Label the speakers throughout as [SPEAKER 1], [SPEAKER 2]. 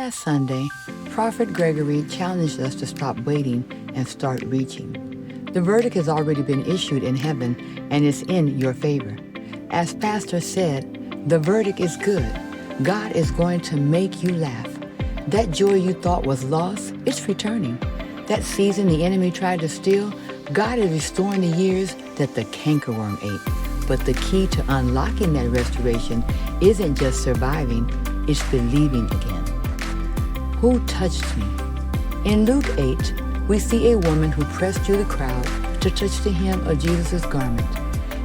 [SPEAKER 1] Last Sunday, Prophet GreGory challenged us to stop waiting and start reaching. The verdict has already been issued in heaven and is in your favor. As Pastor said, the verdict is good. God is going to make you laugh. That joy you thought was lost, it's returning. That season the enemy tried to steal, God is restoring the years that the cankerworm ate. But the key to unlocking that restoration isn't just surviving, it's believing again. Who touched me? In Luke 8, we see a woman who pressed through the crowd to touch the hem of Jesus' garment.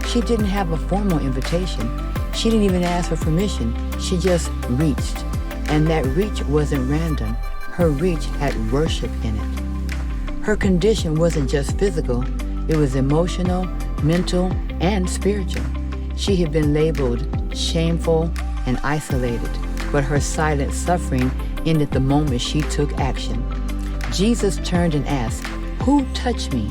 [SPEAKER 1] She didn't have a formal invitation. She didn't even ask for permission. She just reached. And that reach wasn't random. Her reach had worship in it. Her condition wasn't just physical. It was emotional, mental, and spiritual. She had been labeled shameful and isolated, but her silent suffering ended the moment she took action. Jesus turned and asked, "Who touched me?"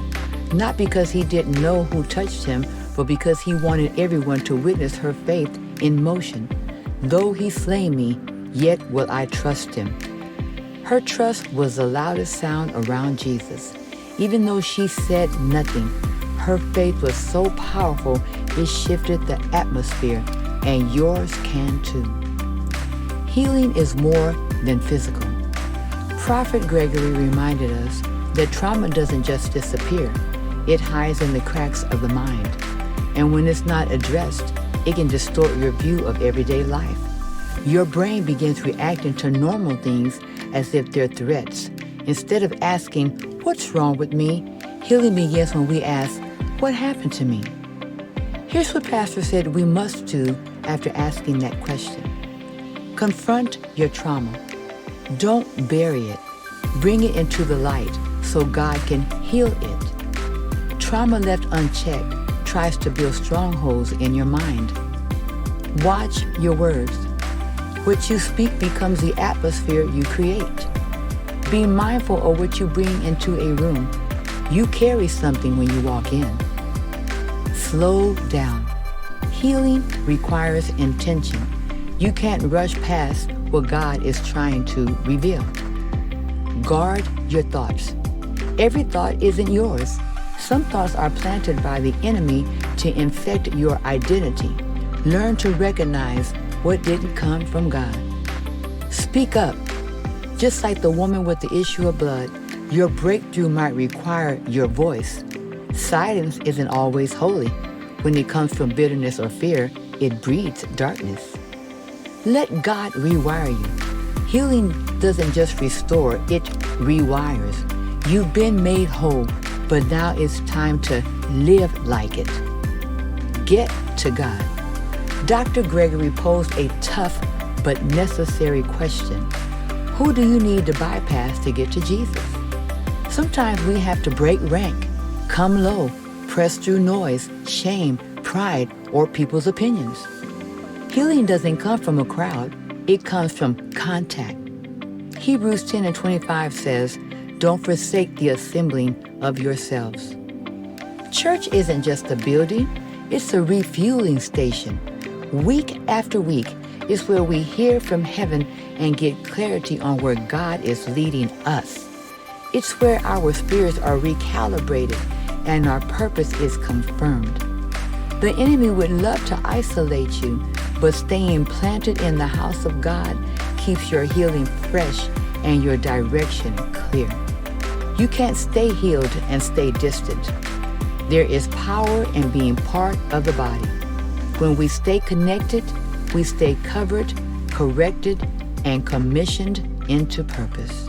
[SPEAKER 1] Not because he didn't know who touched him, but because he wanted everyone to witness her faith in motion. Though he slay me, yet will I trust him. Her trust was the loudest sound around Jesus. Even though she said nothing, her faith was so powerful it shifted the atmosphere, and yours can too. Healing is more than physical. Prophet GreGory reminded us that trauma doesn't just disappear. It hides in the cracks of the mind. And when it's not addressed, it can distort your view of everyday life. Your brain begins reacting to normal things as if they're threats. Instead of asking, "What's wrong with me?" healing begins when we ask, "What happened to me?" Here's what Pastor said we must do after asking that question. Confront your trauma. Don't bury it. Bring it into the light so God can heal it. Trauma left unchecked tries to build strongholds in your mind. Watch your words. What you speak becomes the atmosphere you create. Be mindful of what you bring into a room. You carry something when you walk in. Slow down. Healing requires intention. You can't rush past what God is trying to reveal. Guard your thoughts. Every thought isn't yours. Some thoughts are planted by the enemy to infect your identity. Learn to recognize what didn't come from God. Speak up. Just like the woman with the issue of blood, your breakthrough might require your voice. Silence isn't always holy. When it comes from bitterness or fear, it breeds darkness. Let God rewire you. Healing doesn't just restore, it rewires. You've been made whole, but now it's time to live like it. Get to God. Dr. GreGory posed a tough but necessary question. Who do you need to bypass to get to Jesus? Sometimes we have to break rank, come low, press through noise, shame, pride, or people's opinions. Healing doesn't come from a crowd, it comes from contact. Hebrews 10:25 says, "Don't forsake the assembling of yourselves." Church isn't just a building, it's a refueling station. Week after week is where we hear from heaven and get clarity on where God is leading us. It's where our spirits are recalibrated and our purpose is confirmed. The enemy would love to isolate you, but staying planted in the house of God keeps your healing fresh and your direction clear. You can't stay healed and stay distant. There is power in being part of the body. When we stay connected, we stay covered, corrected, and commissioned into purpose.